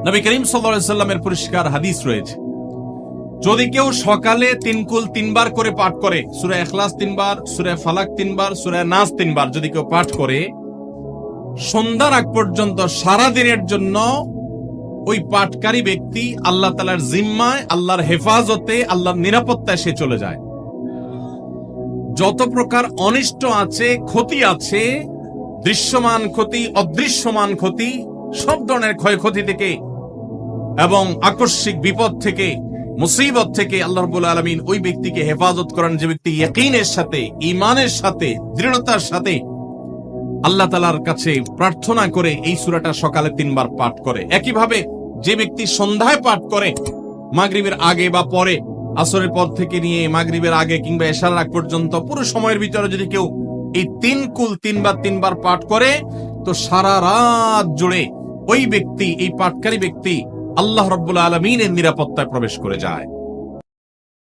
নবী করিম সাল্লাল্লাহু আলাইহি ওয়াসাল্লামের পরিষ্কার হাদিস রয়েছে, যদি কেউ সকালে 3 কুল 3 বার করে পাঠ করে, সূরা ইখলাস 3 বার, সূরা ফালাক 3 বার, সূরা নাস 3 বার যদি কেউ পাঠ করে, সন্ধ্যার আগ পর্যন্ত সারা দিনের জন্য ওই পাঠকারী ব্যক্তি আল্লাহ তাআলার জিম্মায়, আল্লাহর হেফাজতে, আল্লাহর নিরাপত্তায় সে চলে যায়। যত প্রকার অনিষ্ট আছে, ক্ষতি আছে, দৃশ্যমান ক্ষতি, অদৃশ্যমান ক্ষতি, সব ধরনের ক্ষয়ক্ষতি থেকে এবং আকস্মিক বিপদ থেকে, মুসিবত থেকে আল্লাহ রাব্বুল আলামিন ওই ব্যক্তিকে হেফাজত করেন, যে ব্যক্তি ইয়াকিনের সাথে, ঈমানের সাথে, দৃঢ়তার সাথে আল্লাহ তাআলার কাছে প্রার্থনা করে এই সূরাটা সকালে 3 বার পাঠ করে। একইভাবে যে ব্যক্তি সন্ধ্যায় পাঠ করে, মাগরিবের আগে বা পরে, আসরের পর থেকে নিয়ে মাগরিবের আগে কিংবা এশার আগ পর্যন্ত পুরো সময়ের ভিতরে যদি কেউ এই 3 কুল 3 বার পাঠ করে, তো সারা রাত জুড়ে ওই ব্যক্তি, এই পাঠকারী ব্যক্তি আল্লাহ রাব্বুল আলামিনের নিরাপত্তায় প্রবেশ করে যায়।